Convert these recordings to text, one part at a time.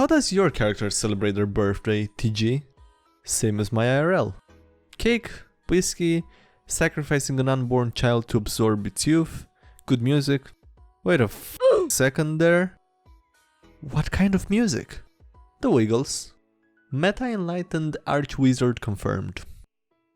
How does your character celebrate their birthday, TG? Same as my IRL. Cake, whiskey, sacrificing an unborn child to absorb its youth, good music. Wait a second there. What kind of music? The Wiggles. Meta-enlightened Archwizard confirmed.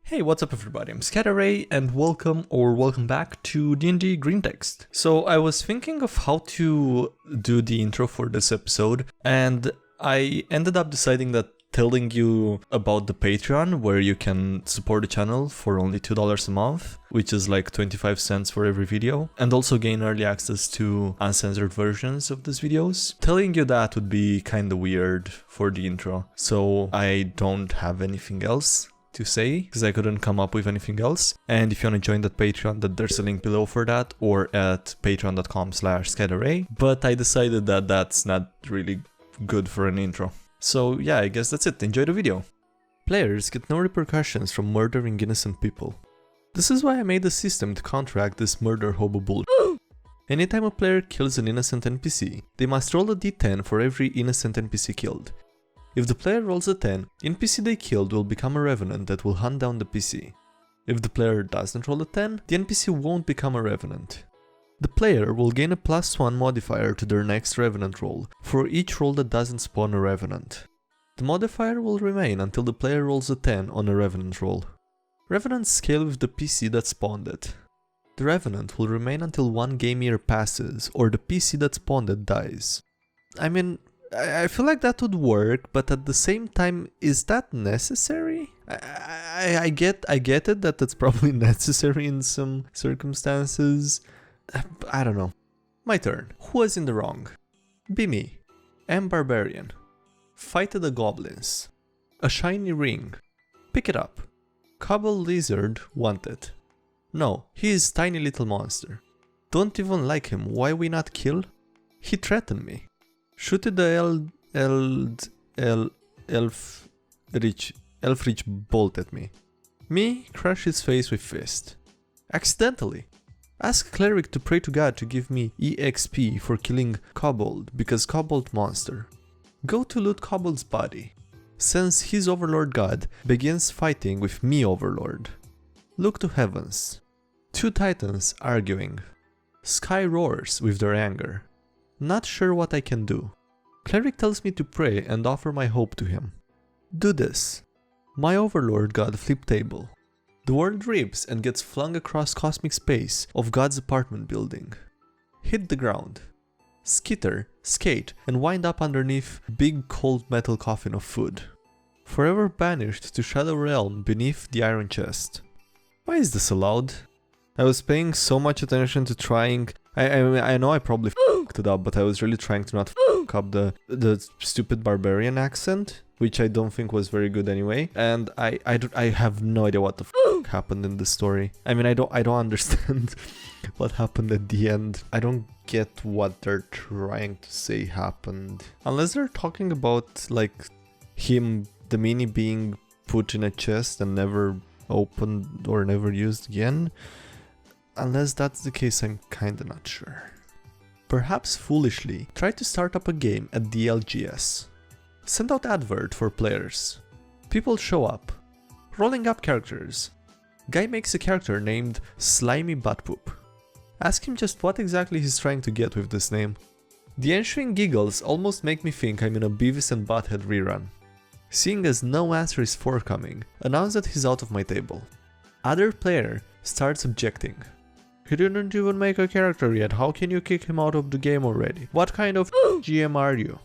Hey, what's up everybody, I'm SkyDieRay and welcome back to DnDGreentext. So I was thinking of how to do the intro for this episode, and I ended up deciding that telling you about the Patreon, where you can support the channel for only $2 a month, which is like 25 cents for every video, and also gain early access to uncensored versions of these videos. Telling you that would be kinda weird for the intro, so I don't have anything else to say, because I couldn't come up with anything else. And if you want to join that Patreon, that there's a link below for that, or at patreon.com/SkyDieRay, but I decided that that's not really good for an intro. So yeah, I guess that's it, enjoy the video. Players get no repercussions from murdering innocent people. This is why I made a system to counteract this murder hobo bull. Anytime a player kills an innocent NPC, they must roll a d10 for every innocent NPC killed. If the player rolls a 10, NPC they killed will become a revenant that will hunt down the PC. If the player doesn't roll a 10, the NPC won't become a revenant. The player will gain a +1 modifier to their next revenant roll for each roll that doesn't spawn a revenant. The modifier will remain until the player rolls a 10 on a revenant roll. Revenants scale with the PC that spawned it. The revenant will remain until one game year passes or the PC that spawned it dies. I mean, I feel like that would work, but at the same time, is that necessary? I get it that that's probably necessary in some circumstances. I don't know. My turn. Who was in the wrong? Be me. M Barbarian. Fighted the goblins. A shiny ring. Pick it up. Cobble lizard wanted. No, he is tiny little monster. Don't even like him, why we not kill? He threatened me. Shooted the elf-rich bolt at me. Me crush his face with fist. Accidentally. Ask cleric to pray to God to give me EXP for killing kobold, because kobold monster. Go to loot kobold's body. Sense his overlord god begins fighting with me overlord. Look to heavens. Two titans arguing. Sky roars with their anger. Not sure what I can do. Cleric tells me to pray and offer my hope to him. Do this. My overlord god flip table. The world rips and gets flung across cosmic space of God's apartment building. Hit the ground. Skitter, skate, and wind up underneath big cold metal coffin of food. Forever banished to Shadow Realm beneath the iron chest. Why is this allowed? I was paying so much attention to trying. I know I probably f***ed it up, but I was really trying to not f*** up the stupid barbarian accent, which I don't think was very good anyway. And I have no idea what the f*** happened in the story. I mean, I don't understand what happened at the end. I don't get what they're trying to say happened. Unless they're talking about like him, the mini being put in a chest and never opened or never used again. Unless that's the case, I'm kinda not sure. Perhaps foolishly, try to start up a game at DLGS. Send out advert for players. People show up. Rolling up characters. Guy makes a character named Slimy Buttpoop. Ask him just what exactly he's trying to get with this name. The ensuing giggles almost make me think I'm in a Beavis and Butthead rerun. Seeing as no answer is forthcoming, announce that he's out of my table. Other player starts objecting. He didn't even make a character yet, how can you kick him out of the game already? What kind of GM are you?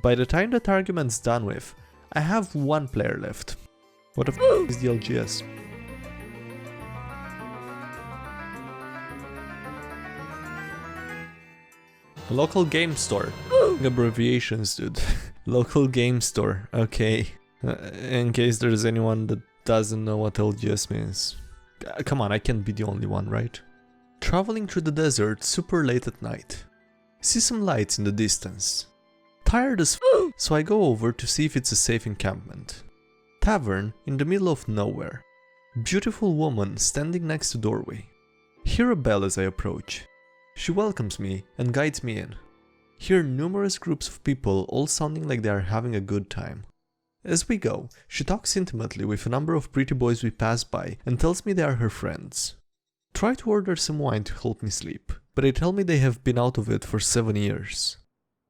By the time that argument's done with, I have one player left. What the f is the LGS? Local game store. Abbreviations, dude. Local game store, okay. In case there's anyone that doesn't know what LGS means. Come on, I can't be the only one, right? Traveling through the desert super late at night. See some lights in the distance. Tired as f, so I go over to see if it's a safe encampment. Tavern in the middle of nowhere. Beautiful woman standing next to doorway. Hear a bell as I approach. She welcomes me and guides me in. Hear numerous groups of people all sounding like they are having a good time. As we go, she talks intimately with a number of pretty boys we pass by and tells me they are her friends. Try to order some wine to help me sleep, but they tell me they have been out of it for 7 years.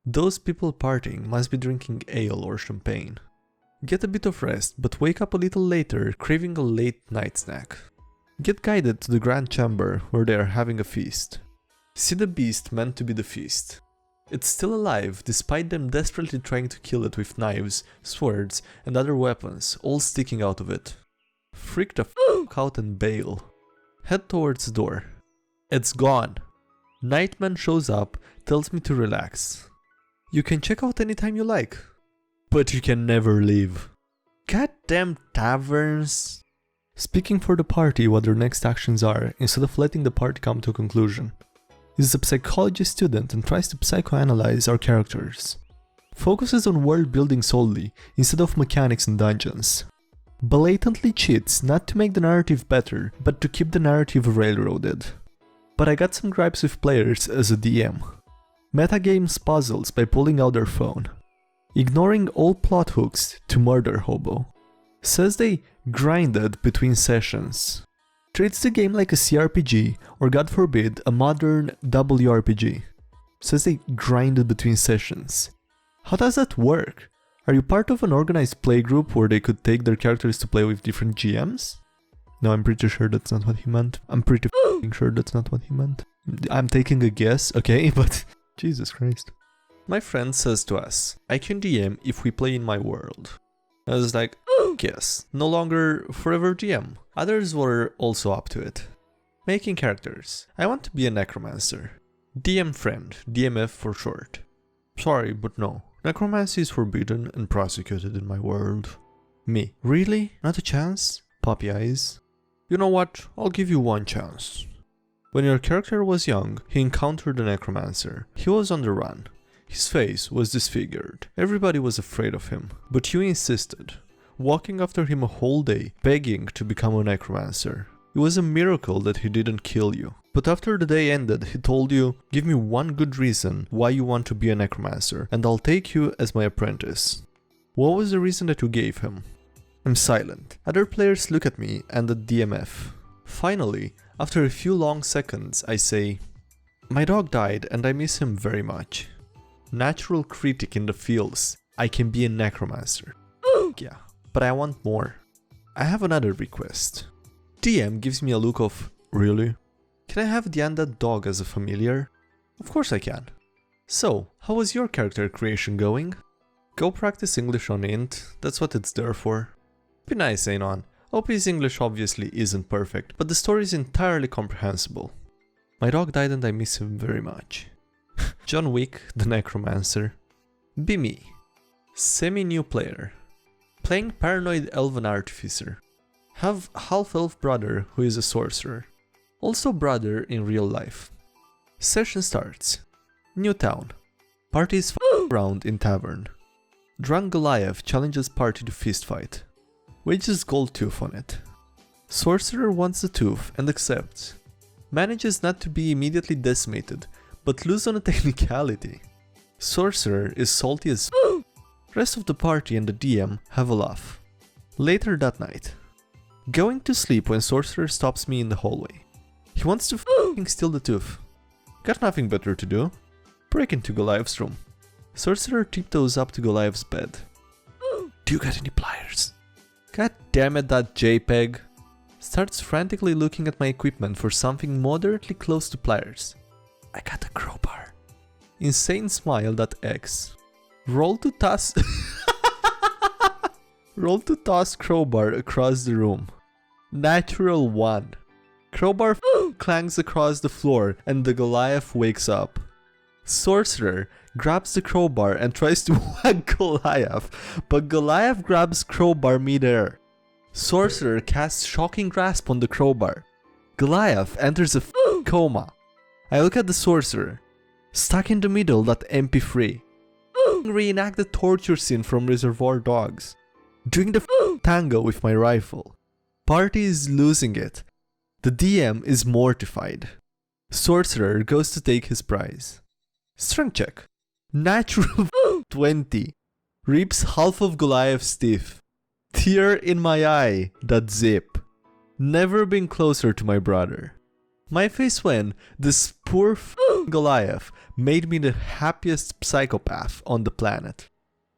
Those people partying must be drinking ale or champagne. Get a bit of rest, but wake up a little later craving a late night snack. Get guided to the grand chamber where they are having a feast. See the beast meant to be the feast. It's still alive despite them desperately trying to kill it with knives, swords and other weapons all sticking out of it. Freak the f*** out and bail. Head towards the door. It's gone. Nightman shows up, tells me to relax. You can check out anytime you like, but you can never leave. Goddamn taverns. Speaking for the party what their next actions are instead of letting the party come to a conclusion. He's a psychology student and tries to psychoanalyze our characters. Focuses on world building solely instead of mechanics and dungeons. Blatantly cheats not to make the narrative better, but to keep the narrative railroaded. But I got some gripes with players as a DM. Metagames puzzles by pulling out their phone. Ignoring all plot hooks to murder hobo. Says they grinded between sessions. Treats the game like a CRPG, or god forbid, a modern WRPG. Says they grinded between sessions. How does that work? Are you part of an organized play group where they could take their characters to play with different GMs? No, I'm pretty sure that's not what he meant. I'm pretty sure that's not what he meant. I'm taking a guess, okay, but Jesus Christ. My friend says to us, I can DM if we play in my world. I was like, yes, no longer forever GM. Others were also up to it. Making characters. I want to be a necromancer. DM friend, DMF for short. Sorry, but no. Necromancy is forbidden and prosecuted in my world. Me. Really? Not a chance? Puppy eyes. You know what? I'll give you one chance. When your character was young, he encountered a necromancer. He was on the run. His face was disfigured. Everybody was afraid of him, but you insisted. Walking after him a whole day, begging to become a necromancer. It was a miracle that he didn't kill you. But after the day ended, he told you, give me one good reason why you want to be a necromancer, and I'll take you as my apprentice. What was the reason that you gave him? I'm silent. Other players look at me and at DMF. Finally, after a few long seconds, I say, my dog died and I miss him very much. Natural critic in the fields. I can be a necromancer. Yeah, but I want more. I have another request. DM gives me a look of, really? Can I have the undead dog as a familiar? Of course I can. So, how was your character creation going? Go practice English on int, that's what it's there for. Be nice, Anon. OP's English obviously isn't perfect, but the story is entirely comprehensible. My dog died and I miss him very much. John Wick, the Necromancer. Be me. Semi-new player. Playing paranoid elven artificer. Have half-elf brother who is a sorcerer. Also brother in real life. Session starts. New town. Party is around in tavern. Drunk Goliath challenges party to fist fight. Wages gold tooth on it. Sorcerer wants the tooth and accepts. Manages not to be immediately decimated, but lose on a technicality. Sorcerer is salty as Rest of the party and the DM have a laugh. Later that night. Going to sleep when Sorcerer stops me in the hallway. He wants to steal the tooth. Got nothing better to do. Break into Goliath's room. Sorcerer tiptoes up to Goliath's bed. Do you got any pliers? God damn it, that JPEG. Starts frantically looking at my equipment for something moderately close to pliers. I got a crowbar. Insane smile.x. Roll to toss Roll to toss crowbar across the room. Natural 1. Crowbar clangs across the floor and the Goliath wakes up. Sorcerer grabs the crowbar and tries to whack Goliath, but Goliath grabs crowbar midair. Sorcerer casts shocking grasp on the crowbar. Goliath enters a coma. I look at the sorcerer. Stuck in the middle, that MP3. Reenact the torture scene from Reservoir Dogs. Doing the tango with my rifle. Party is losing it. The DM is mortified. Sorcerer goes to take his prize. Strength check. Natural 20. Rips half of Goliath's teeth. Tear in my eye. That zip. Never been closer to my brother. My face when this poor Goliath made me the happiest psychopath on the planet.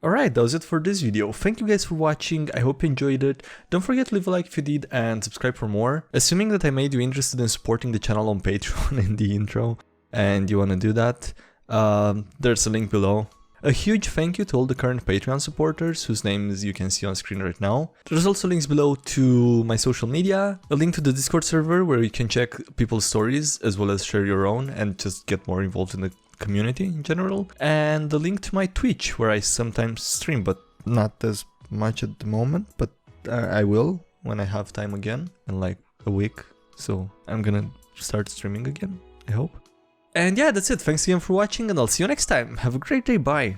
Alright, that was it for this video. Thank you guys for watching, I hope you enjoyed it. Don't forget to leave a like if you did and subscribe for more. Assuming that I made you interested in supporting the channel on Patreon in the intro and you wanna do that, there's a link below. A huge thank you to all the current Patreon supporters whose names you can see on screen right now. There's also links below to my social media, a link to the Discord server where you can check people's stories as well as share your own and just get more involved in the community in general, and the link to my Twitch where I sometimes stream, but not as much at the moment, but I will when I have time again in like a week, so I'm gonna start streaming again, I hope. And yeah, that's it, thanks again for watching and I'll see you next time, have a great day, bye!